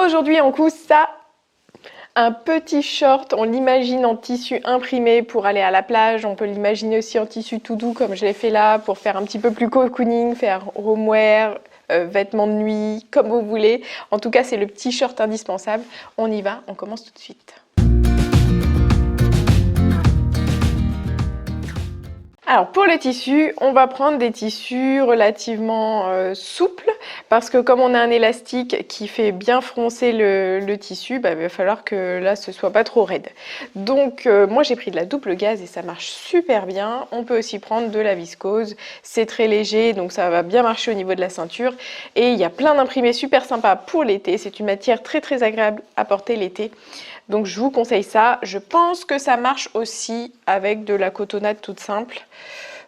aujourd'hui, on coupe ça. Un petit short, on l'imagine en tissu imprimé pour aller à la plage. On peut l'imaginer aussi en tissu tout doux comme je l'ai fait là pour faire un petit peu plus cocooning, faire homeware, vêtements de nuit, comme vous voulez. En tout cas, c'est le petit short indispensable. On y va, on commence tout de suite. Alors pour le tissu, on va prendre des tissus relativement souples parce que comme on a un élastique qui fait bien froncer le tissu, il va falloir que là ce soit pas trop raide. Donc moi j'ai pris de la double gaze et ça marche super bien. On peut aussi prendre de la viscose, c'est très léger donc ça va bien marcher au niveau de la ceinture. Et il y a plein d'imprimés super sympas pour l'été, c'est une matière très agréable à porter l'été. Donc je vous conseille ça. Je pense que ça marche aussi avec de la cotonnade toute simple.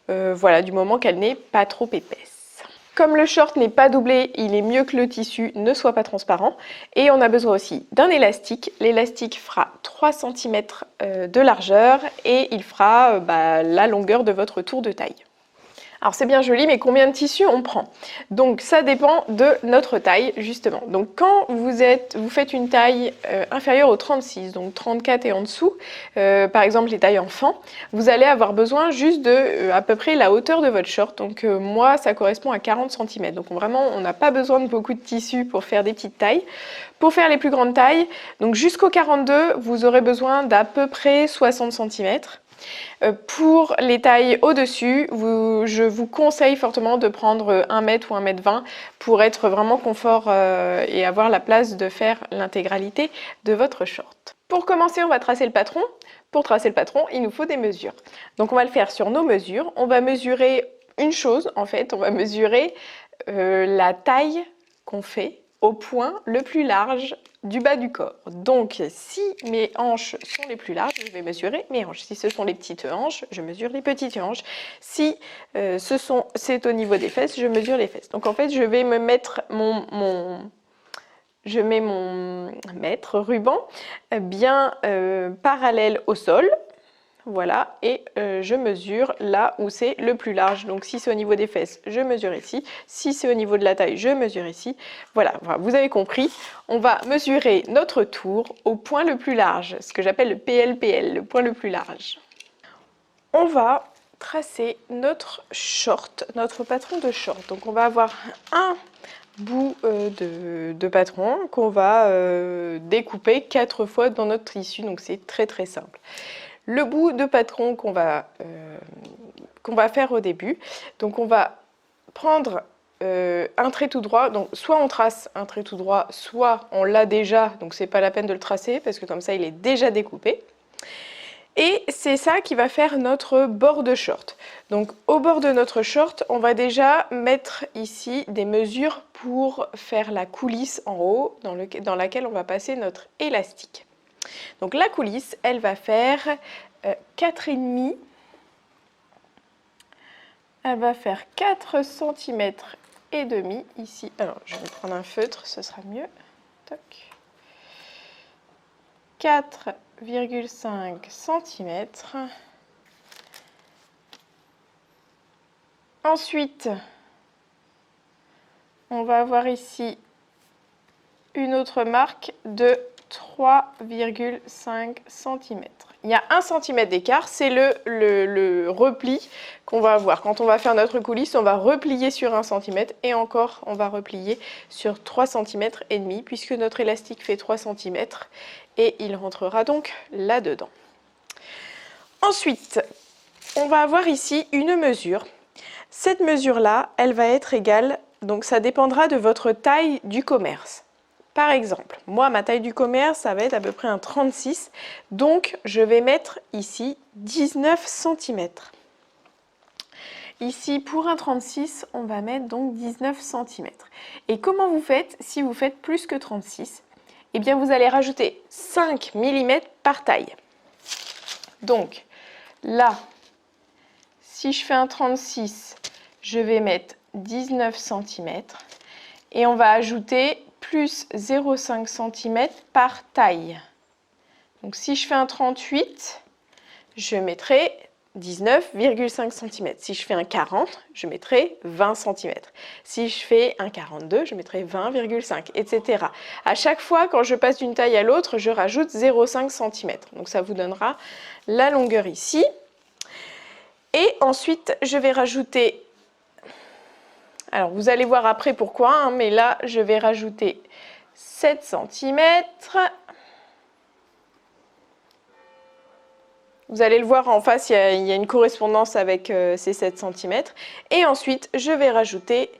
Voilà, du moment qu'elle n'est pas trop épaisse. Comme le short n'est pas doublé, il est mieux que le tissu ne soit pas transparent. Et on a besoin aussi d'un élastique. L'élastique fera 3 cm de largeur et il fera la longueur de votre tour de taille. Alors c'est bien joli, mais combien de tissu on prend? Donc ça dépend de notre taille justement. Donc quand vous faites une taille inférieure au 36, donc 34 et en dessous, par exemple les tailles enfants, vous allez avoir besoin juste de à peu près la hauteur de votre short. Donc moi ça correspond à 40 cm. Donc vraiment on n'a pas besoin de beaucoup de tissu pour faire des petites tailles. Pour faire les plus grandes tailles, donc jusqu'au 42, vous aurez besoin d'à peu près 60 cm. Pour les tailles au-dessus, je vous conseille fortement de prendre 1 m ou 1 m 20 pour être vraiment confort et avoir la place de faire l'intégralité de votre short. Pour commencer, on va tracer le patron. Pour tracer le patron, il nous faut des mesures. Donc on va le faire sur nos mesures. On va mesurer une chose en fait, on va mesurer la taille qu'on fait au point le plus large du bas du corps. Donc si mes hanches sont les plus larges, je vais mesurer mes hanches. Si ce sont les petites hanches, je mesure les petites hanches. Si c'est au niveau des fesses, je mesure les fesses. Donc en fait, je vais me mettre je mets mon mètre ruban bien parallèle au sol. Voilà, et je mesure là où c'est le plus large. Donc si c'est au niveau des fesses, je mesure ici. Si c'est au niveau de la taille, je mesure ici. Voilà, vous avez compris. On va mesurer notre tour au point le plus large, ce que j'appelle le PLPL, le point le plus large. On va tracer notre short, notre patron de short. Donc on va avoir un bout de patron qu'on va découper 4 fois dans notre tissu. Donc c'est très simple. Le bout de patron qu'on va faire au début. Donc on va prendre un trait tout droit. Donc soit on trace un trait tout droit, soit on l'a déjà, donc c'est pas la peine de le tracer parce que comme ça il est déjà découpé. Et c'est ça qui va faire notre bord de short. Donc au bord de notre short, on va déjà mettre ici des mesures pour faire la coulisse en haut dans laquelle on va passer notre élastique. Donc la coulisse, elle va faire 4,5. Elle va faire 4 cm et demi ici. Alors je vais prendre un feutre, ce sera mieux. Toc. 4,5 cm. Ensuite, on va avoir ici une autre marque de 3,5 cm. Il y a 1 cm d'écart, c'est le repli qu'on va avoir. Quand on va faire notre coulisse, on va replier sur 1 cm et encore on va replier sur 3 cm et demi puisque notre élastique fait 3 cm et il rentrera donc là-dedans. Ensuite, on va avoir ici une mesure. Cette mesure-là, elle va être égale, donc ça dépendra de votre taille du commerce. Par exemple, moi, ma taille du commerce, ça va être à peu près un 36. Donc, je vais mettre ici 19 cm. Ici, pour un 36, on va mettre donc 19 cm. Et comment vous faites si vous faites plus que 36? Eh bien, vous allez rajouter 5 mm par taille. Donc, là, si je fais un 36, je vais mettre 19 cm. Et on va ajouter plus 0,5 cm par taille. Donc si je fais un 38, je mettrai 19,5 cm. Si je fais un 40, je mettrai 20 cm. Si je fais un 42, je mettrai 20,5, etc. À chaque fois, quand je passe d'une taille à l'autre, je rajoute 0,5 cm. Donc ça vous donnera la longueur ici. Et ensuite, je vais rajouter... Alors, vous allez voir après pourquoi, hein, mais là, je vais rajouter 7 cm. Vous allez le voir en face, il y a une correspondance avec ces 7 cm. Et ensuite, je vais rajouter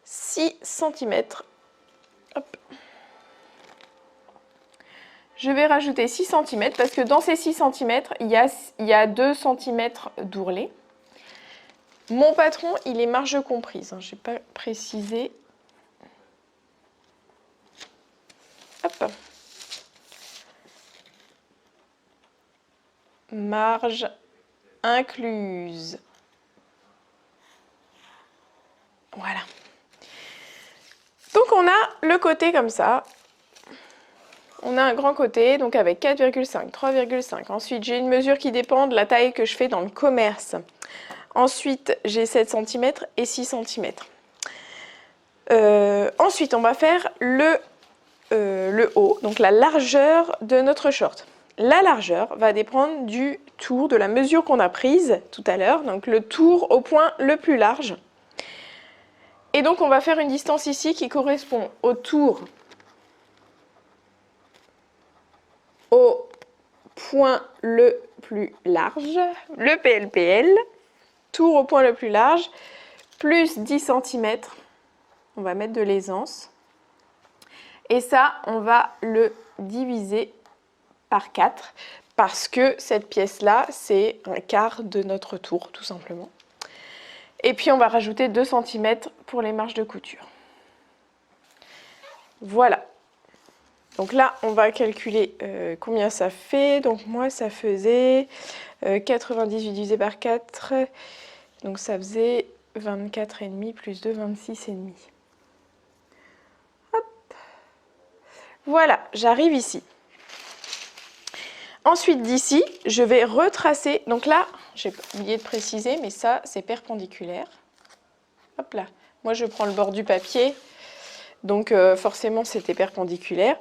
6 cm. Hop. Je vais rajouter 6 cm parce que dans ces 6 cm, il y a 2 cm d'ourlet. Mon patron, il est marge comprise, hein, je n'ai pas précisé. Hop. Marge incluse. Voilà. Donc on a le côté comme ça. On a un grand côté, donc avec 4,5, 3,5. Ensuite, j'ai une mesure qui dépend de la taille que je fais dans le commerce. Ensuite, j'ai 7 cm et 6 cm. Ensuite, on va faire le haut, donc la largeur de notre short. La largeur va dépendre du tour, de la mesure qu'on a prise tout à l'heure, donc le tour au point le plus large. Et donc, on va faire une distance ici qui correspond au tour au point le plus large, le PLPL, tour au point le plus large, plus 10 cm, on va mettre de l'aisance. Et ça, on va le diviser par 4, parce que cette pièce-là, c'est un quart de notre tour, tout simplement. Et puis, on va rajouter 2 cm pour les marges de couture. Voilà. Donc là, on va calculer combien ça fait. Donc moi, ça faisait 98 divisé par 4. Donc ça faisait 24,5 plus 2, 26,5. Hop. Voilà, j'arrive ici. Ensuite, d'ici, je vais retracer. Donc là, j'ai oublié de préciser, mais ça, c'est perpendiculaire. Hop là. Moi, je prends le bord du papier. Donc forcément, c'était perpendiculaire.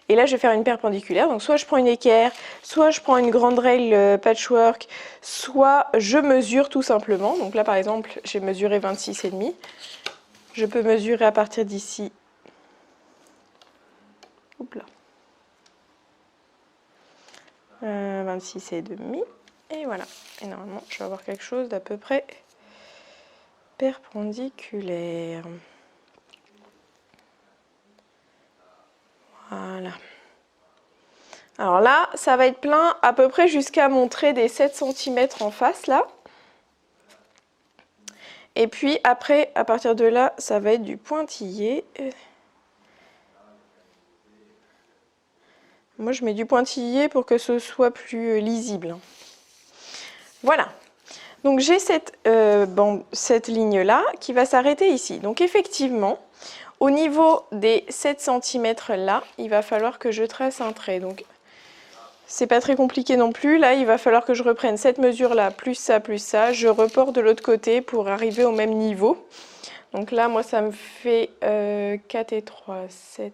Et là, je vais faire une perpendiculaire. Donc soit je prends une équerre, soit je prends une grande règle patchwork, soit je mesure tout simplement. Donc là, par exemple, j'ai mesuré 26,5. Je peux mesurer à partir d'ici. Hop là. 26,5. Et voilà. Et normalement, je vais avoir quelque chose d'à peu près perpendiculaire. Voilà. Alors là, ça va être plein à peu près jusqu'à mon trait des 7 cm en face là. Et puis après, à partir de là, ça va être du pointillé. Moi, je mets du pointillé pour que ce soit plus lisible. Voilà. Donc j'ai cette ligne-là qui va s'arrêter ici. Donc effectivement, au niveau des 7 cm là, il va falloir que je trace un trait. Donc c'est pas très compliqué non plus. Là, il va falloir que je reprenne cette mesure-là, plus ça, plus ça. Je reporte de l'autre côté pour arriver au même niveau. Donc là, moi, ça me fait 4 et 3, 7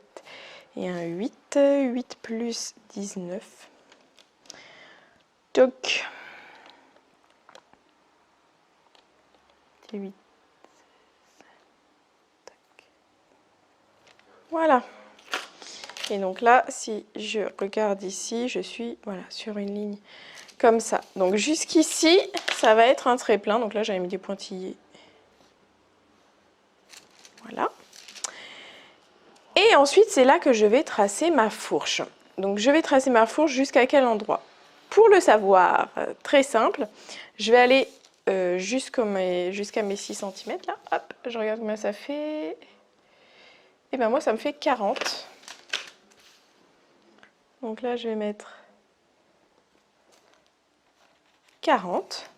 et un 8. 8 plus 19. Donc, 8. Voilà. Et donc là, si je regarde ici, je suis voilà, sur une ligne comme ça. Donc jusqu'ici, ça va être un trait plein. Donc là, j'avais mis des pointillés. Voilà. Et ensuite, c'est là que je vais tracer ma fourche. Donc je vais tracer ma fourche jusqu'à quel endroit? Pour le savoir, très simple, je vais aller jusqu'à mes 6 cm là. Hop, je regarde combien ça fait. Et bien moi, ça me fait 40. Donc là, je vais mettre 40.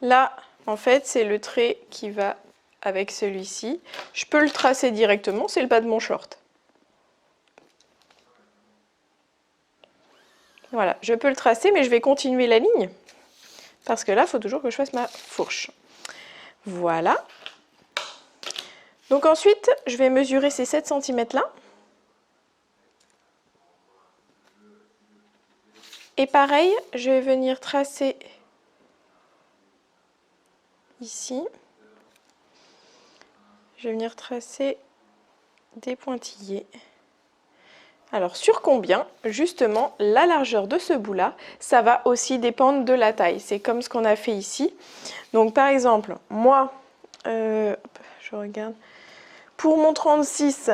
Là, en fait, c'est le trait qui va avec celui-ci. Je peux le tracer directement, c'est le bas de mon short. Voilà, je peux le tracer, mais je vais continuer la ligne. Parce que là, il faut toujours que je fasse ma fourche. Voilà. Donc ensuite, je vais mesurer ces 7 cm là. Et pareil, je vais venir tracer ici. Je vais venir tracer des pointillés. Alors sur combien, justement, la largeur de ce bout-là, ça va aussi dépendre de la taille. C'est comme ce qu'on a fait ici. Donc par exemple, moi, je regarde, pour mon 36,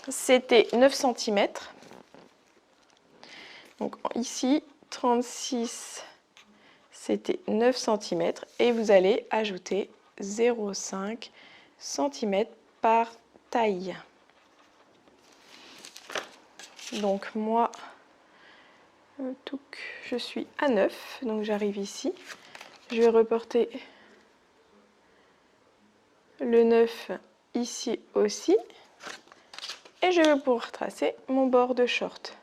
c'était 9 cm. Donc ici, 36, c'était 9 cm. Et vous allez ajouter 0,5 cm par taille. Donc moi, je suis à 9, donc j'arrive ici. Je vais reporter le 9 ici aussi. Et je vais pouvoir tracer mon bord de short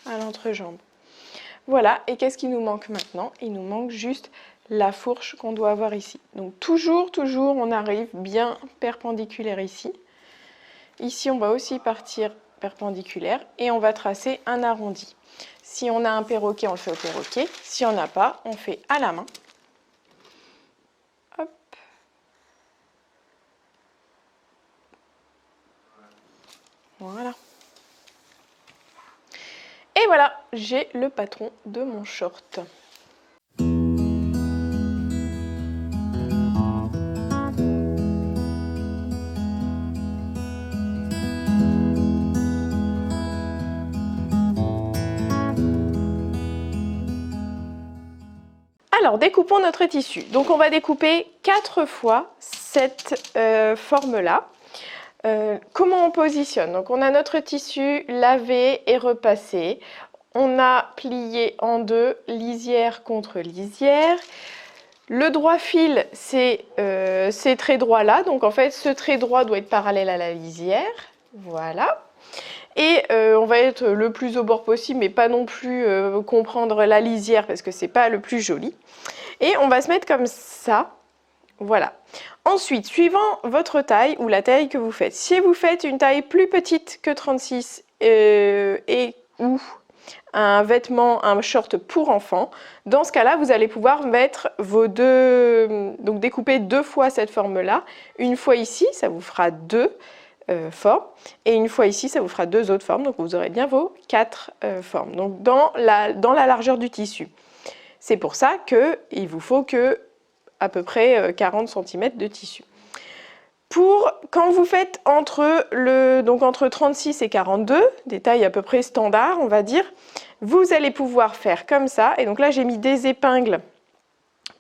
à l'entrejambe. Voilà, et qu'est-ce qui nous manque maintenant? Il nous manque juste la fourche qu'on doit avoir ici. Donc toujours, on arrive bien perpendiculaire ici. Ici, on va aussi partir perpendiculaire et on va tracer un arrondi. Si on a un perroquet, on le fait au perroquet. Si on n'a pas, on fait à la main. Hop. Voilà. Et voilà, j'ai le patron de mon short. Alors, découpons notre tissu. Donc, on va découper 4 fois cette forme-là. Comment on positionne? Donc, on a notre tissu lavé et repassé. On a plié en deux, lisière contre lisière. Le droit fil, c'est ces traits droits-là. Donc, en fait, ce trait droit doit être parallèle à la lisière. Voilà. Et on va être le plus au bord possible, mais pas non plus comprendre la lisière parce que c'est pas le plus joli. Et on va se mettre comme ça. Voilà. Ensuite, suivant votre taille ou la taille que vous faites, si vous faites une taille plus petite que 36 ou un vêtement, un short pour enfant, dans ce cas-là, vous allez pouvoir mettre vos deux, donc découper 2 fois cette forme-là. Une fois ici, ça vous fera 2 formes, et une fois ici, ça vous fera 2 autres formes, donc vous aurez bien vos 4 formes, donc dans la largeur du tissu. C'est pour ça qu'il vous faut que à peu près 40 cm de tissu. Quand vous faites entre 36 et 42, des tailles à peu près standards, on va dire, vous allez pouvoir faire comme ça. Et donc là, j'ai mis des épingles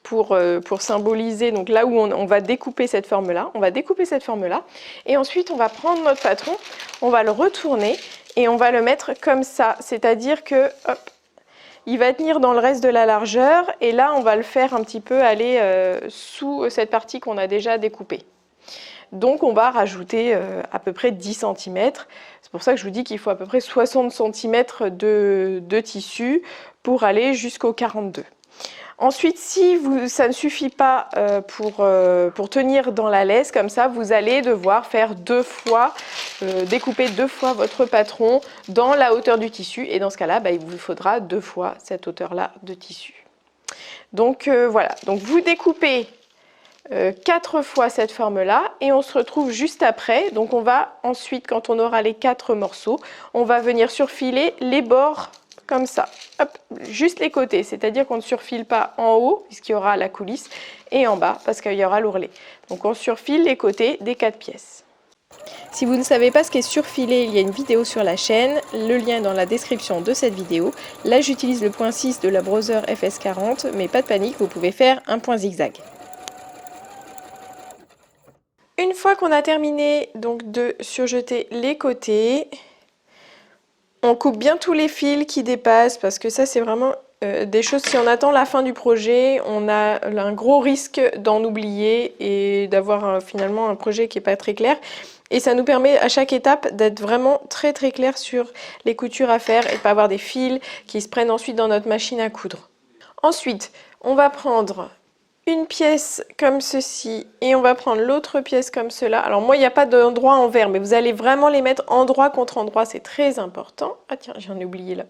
pour symboliser donc là où on va découper cette forme-là. On va découper cette forme-là. Et ensuite, on va prendre notre patron, on va le retourner et on va le mettre comme ça. C'est-à-dire que, hop, il va tenir dans le reste de la largeur et là on va le faire un petit peu aller sous cette partie qu'on a déjà découpée. Donc on va rajouter à peu près 10 cm. C'est pour ça que je vous dis qu'il faut à peu près 60 cm de tissu pour aller jusqu'au 42. Ensuite, si ça ne suffit pas pour tenir dans la laisse, comme ça, vous allez devoir faire 2 fois, découper 2 fois votre patron dans la hauteur du tissu. Et dans ce cas-là, il vous faudra 2 fois cette hauteur-là de tissu. Donc voilà, donc vous découpez 4 fois cette forme-là et on se retrouve juste après. Donc on va ensuite, quand on aura les 4 morceaux, on va venir surfiler les bords comme ça, hop, juste les côtés, c'est-à-dire qu'on ne surfile pas en haut, puisqu'il y aura la coulisse, et en bas, parce qu'il y aura l'ourlet. Donc on surfile les côtés des 4 pièces. Si vous ne savez pas ce qu'est surfiler, il y a une vidéo sur la chaîne, le lien est dans la description de cette vidéo. Là j'utilise le point 6 de la Brother FS40, mais pas de panique, vous pouvez faire un point zigzag. Une fois qu'on a terminé donc de surjeter les côtés, on coupe bien tous les fils qui dépassent parce que ça c'est vraiment des choses, si on attend la fin du projet, on a un gros risque d'en oublier et d'avoir finalement un projet qui n'est pas très clair. Et ça nous permet à chaque étape d'être vraiment très très clair sur les coutures à faire et de ne pas avoir des fils qui se prennent ensuite dans notre machine à coudre. Ensuite, on va prendre une pièce comme ceci et on va prendre l'autre pièce comme cela. Alors moi, il n'y a pas d'endroit envers, mais vous allez vraiment les mettre endroit contre endroit, c'est très important. Ah tiens, j'en ai oublié là.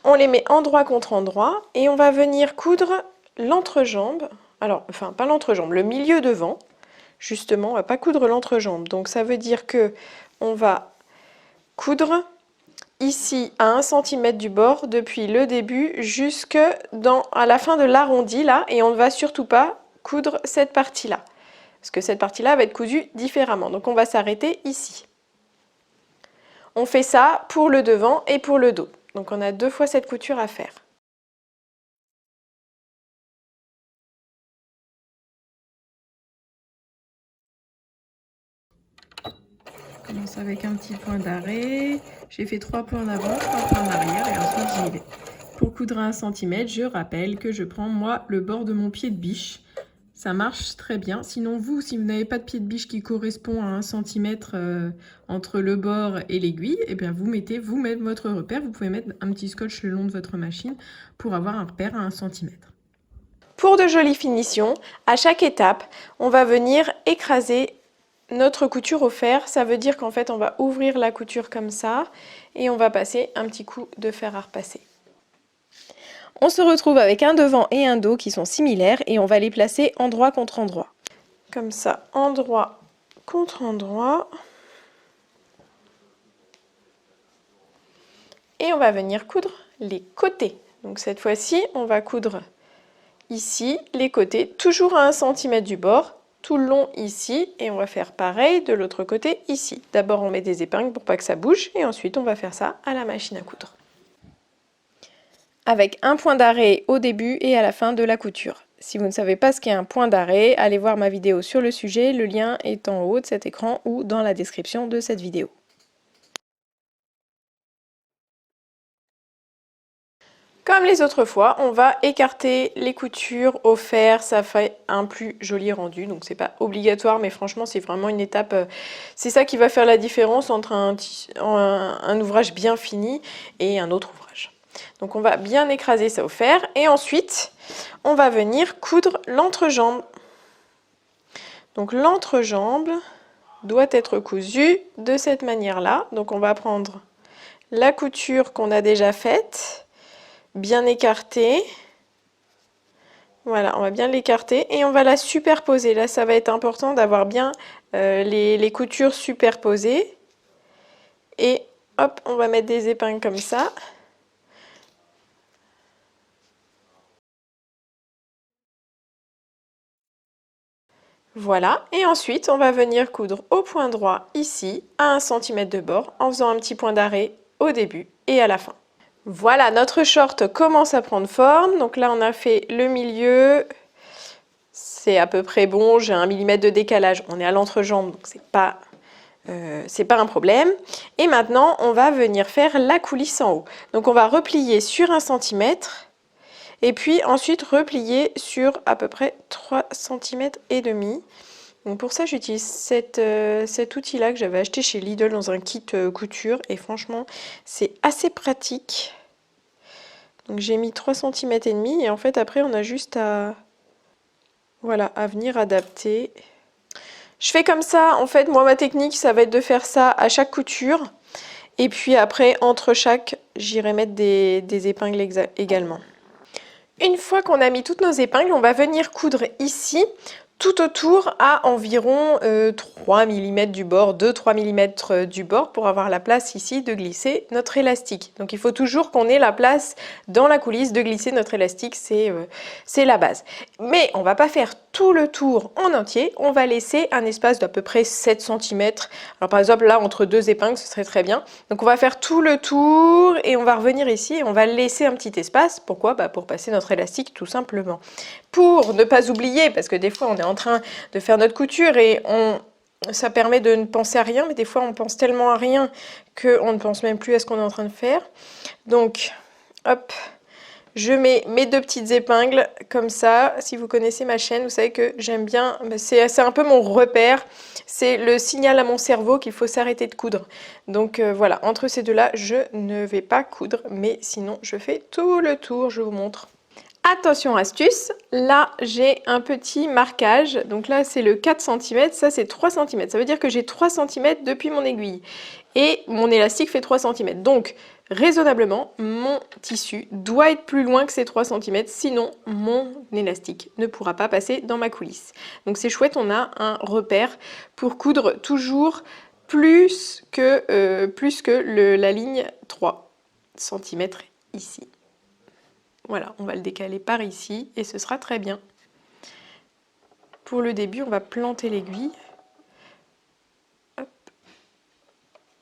On les met endroit contre endroit et on va venir coudre l'entrejambe. Alors, enfin, pas l'entrejambe, le milieu devant. Justement, on va pas coudre l'entrejambe. Donc, ça veut dire que on va coudre ici à 1 cm du bord depuis le début jusque à la fin de l'arrondi là. Et on ne va surtout pas coudre cette partie-là. Parce que cette partie-là va être cousue différemment. Donc, on va s'arrêter ici. On fait ça pour le devant et pour le dos. Donc on a 2 fois cette couture à faire. Je commence avec un petit point d'arrêt. J'ai fait 3 points en avant, 3 points en arrière et ensuite j'y vais. Pour coudre à 1 cm, je rappelle que je prends moi le bord de mon pied de biche. Ça marche très bien. Sinon vous, si vous n'avez pas de pied de biche qui correspond à 1 cm entre le bord et l'aiguille, eh bien vous mettez vous-même votre repère. Vous pouvez mettre un petit scotch le long de votre machine pour avoir un repère à 1 cm. Pour de jolies finitions, à chaque étape, on va venir écraser notre couture au fer. Ça veut dire qu'en fait, on va ouvrir la couture comme ça et on va passer un petit coup de fer à repasser. On se retrouve avec un devant et un dos qui sont similaires et on va les placer endroit contre endroit. Comme ça, endroit contre endroit. Et on va venir coudre les côtés. Donc cette fois-ci, on va coudre ici les côtés, toujours à 1 cm du bord, tout le long ici, et on va faire pareil de l'autre côté ici. D'abord, on met des épingles pour pas que ça bouge, et ensuite, on va faire ça à la machine à coudre. Avec un point d'arrêt au début et à la fin de la couture. Si vous ne savez pas ce qu'est un point d'arrêt, allez voir ma vidéo sur le sujet, le lien est en haut de cet écran ou dans la description de cette vidéo. Comme les autres fois, on va écarter les coutures au fer, ça fait un plus joli rendu, donc c'est pas obligatoire, mais franchement c'est vraiment une étape, c'est ça qui va faire la différence entre un ouvrage bien fini et un autre ouvrage. Donc on va bien écraser ça au fer, et ensuite on va venir coudre l'entrejambe. Donc l'entrejambe doit être cousue de cette manière-là, donc on va prendre la couture qu'on a déjà faite, bien écartée. Voilà, on va bien l'écarter et on va la superposer. Là, ça va être important d'avoir bien les coutures superposées. Et hop, on va mettre des épingles comme ça. Voilà, et ensuite, on va venir coudre au point droit ici, à 1 cm de bord, en faisant un petit point d'arrêt au début et à la fin. Voilà, notre short commence à prendre forme. Donc là, on a fait le milieu. C'est à peu près bon. J'ai 1 mm de décalage. On est à l'entrejambe, donc c'est pas un problème. Et maintenant, on va venir faire la coulisse en haut. Donc on va replier sur 1 cm. Et puis ensuite replier sur à peu près 3 cm et demi. Donc pour ça, j'utilise cet outil-là que j'avais acheté chez Lidl dans un kit couture. Et franchement, c'est assez pratique. Donc j'ai mis 3 cm et demi. Et en fait, après, on a juste à venir adapter. Je fais comme ça. En fait, moi, ma technique, ça va être de faire ça à chaque couture. Et puis après, entre chaque, j'irai mettre des épingles également. Une fois qu'on a mis toutes nos épingles, on va venir coudre ici tout autour à environ 3 mm du bord, 2-3 mm du bord pour avoir la place ici de glisser notre élastique. Donc il faut toujours qu'on ait la place dans la coulisse de glisser notre élastique, c'est la base. Mais on va pas faire tout le tour en entier, on va laisser un espace d'à peu près 7 cm. Alors par exemple là entre 2 épingles ce serait très bien. Donc on va faire tout le tour et on va revenir ici et on va laisser un petit espace. Pourquoi? Pour passer notre élastique tout simplement. Pour ne pas oublier, parce que des fois on est en train de faire notre couture et Ça permet de ne penser à rien, mais des fois on pense tellement à rien qu'on ne pense même plus à ce qu'on est en train de faire. Donc, hop, je mets mes 2 petites épingles comme ça. Si vous connaissez ma chaîne, vous savez que j'aime bien, c'est un peu mon repère. C'est le signal à mon cerveau qu'il faut s'arrêter de coudre. Donc voilà, entre ces deux-là, je ne vais pas coudre, mais sinon je fais tout le tour, je vous montre. Attention astuce, là j'ai un petit marquage, donc là c'est le 4 cm, ça c'est 3 cm, ça veut dire que j'ai 3 cm depuis mon aiguille et mon élastique fait 3 cm, donc raisonnablement mon tissu doit être plus loin que ces 3 cm, sinon mon élastique ne pourra pas passer dans ma coulisse. Donc c'est chouette, on a un repère pour coudre toujours plus que la ligne 3 cm ici. Voilà, on va le décaler par ici et ce sera très bien. Pour le début, on va planter l'aiguille.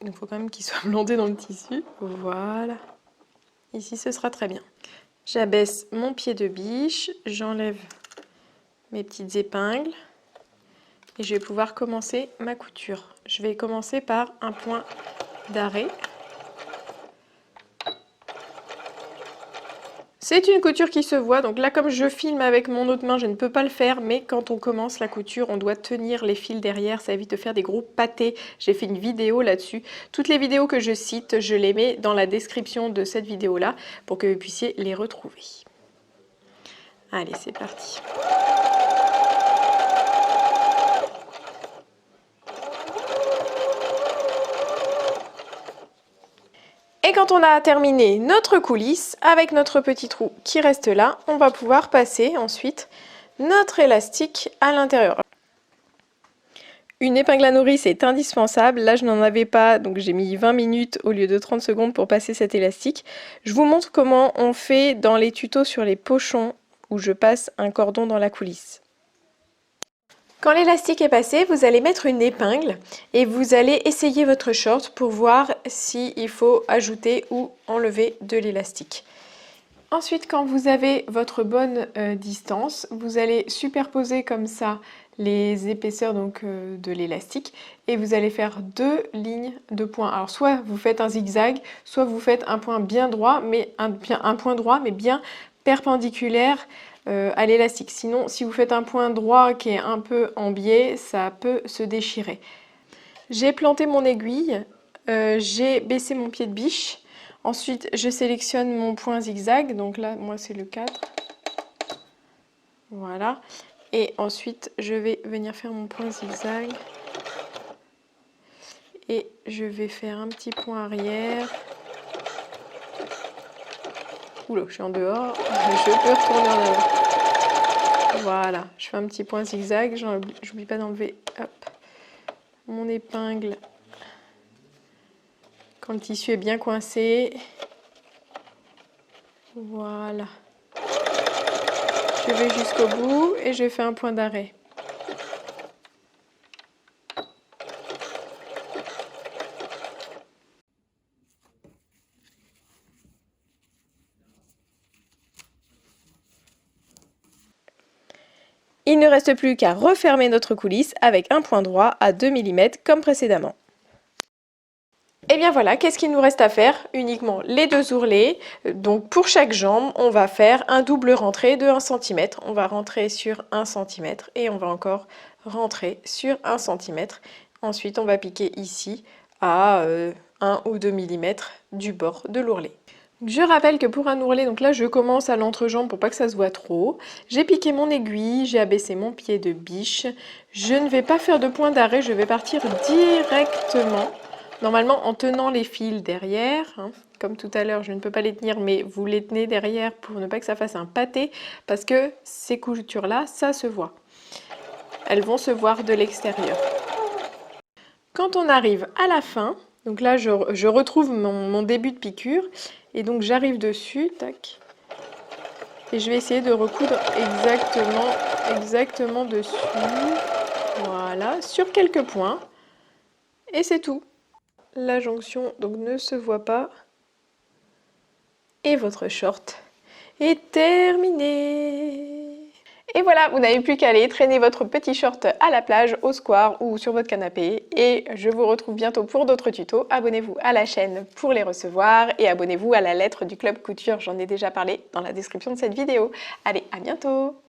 Il faut quand même qu'il soit planté dans le tissu. Voilà. Ici, ce sera très bien. J'abaisse mon pied de biche, j'enlève mes petites épingles et je vais pouvoir commencer ma couture. Je vais commencer par un point d'arrêt. C'est une couture qui se voit, donc là comme je filme avec mon autre main, je ne peux pas le faire, mais quand on commence la couture, on doit tenir les fils derrière, ça évite de faire des gros pâtés. J'ai fait une vidéo là-dessus. Toutes les vidéos que je cite, je les mets dans la description de cette vidéo-là pour que vous puissiez les retrouver. Allez, c'est parti. Et quand on a terminé notre coulisse, avec notre petit trou qui reste là, on va pouvoir passer ensuite notre élastique à l'intérieur. Une épingle à nourrice est indispensable. Là, je n'en avais pas, donc j'ai mis 20 minutes au lieu de 30 secondes pour passer cet élastique. Je vous montre comment on fait dans les tutos sur les pochons où je passe un cordon dans la coulisse. Quand l'élastique est passé, vous allez mettre une épingle et vous allez essayer votre short pour voir s'il faut ajouter ou enlever de l'élastique. Ensuite, quand vous avez votre bonne distance, vous allez superposer comme ça les épaisseurs de l'élastique et vous allez faire 2 lignes de points. Alors soit vous faites un zigzag, soit vous faites un point bien droit, mais un point droit mais bien perpendiculaire à l'élastique. Sinon, si vous faites un point droit qui est un peu en biais, ça peut se déchirer. J'ai planté mon aiguille, j'ai baissé mon pied de biche. Ensuite, je sélectionne mon point zigzag. Donc là, moi, c'est le 4. Voilà. Et ensuite, je vais venir faire mon point zigzag. Et je vais faire un petit point arrière. Oula, je suis en dehors. Je peux retourner en avant. Voilà. Je fais un petit point zigzag. J'oublie pas d'enlever mon épingle quand le tissu est bien coincé. Voilà. Je vais jusqu'au bout et je fais un point d'arrêt. Il ne reste plus qu'à refermer notre coulisse avec un point droit à 2 mm comme précédemment. Et bien voilà, qu'est-ce qu'il nous reste à faire? Uniquement les 2 ourlets. Donc pour chaque jambe, on va faire un double rentré de 1 cm. On va rentrer sur 1 cm et on va encore rentrer sur 1 cm. Ensuite, on va piquer ici à 1 ou 2 mm du bord de l'ourlet. Je rappelle que pour un ourlet, donc là je commence à l'entrejambe pour pas que ça se voit trop. J'ai piqué mon aiguille, j'ai abaissé mon pied de biche. Je ne vais pas faire de point d'arrêt, je vais partir directement. Normalement en tenant les fils derrière, hein. Comme tout à l'heure je ne peux pas les tenir mais vous les tenez derrière pour ne pas que ça fasse un pâté parce que ces coutures là ça se voit. Elles vont se voir de l'extérieur. Quand on arrive à la fin, donc là je retrouve mon début de piqûre et donc j'arrive dessus, tac, et je vais essayer de recoudre exactement dessus, voilà, sur quelques points et c'est tout. La jonction donc ne se voit pas et votre short est terminé. Et voilà, vous n'avez plus qu'à aller traîner votre petit short à la plage, au square ou sur votre canapé. Et je vous retrouve bientôt pour d'autres tutos. Abonnez-vous à la chaîne pour les recevoir et abonnez-vous à la lettre du Club Couture. J'en ai déjà parlé dans la description de cette vidéo. Allez, à bientôt!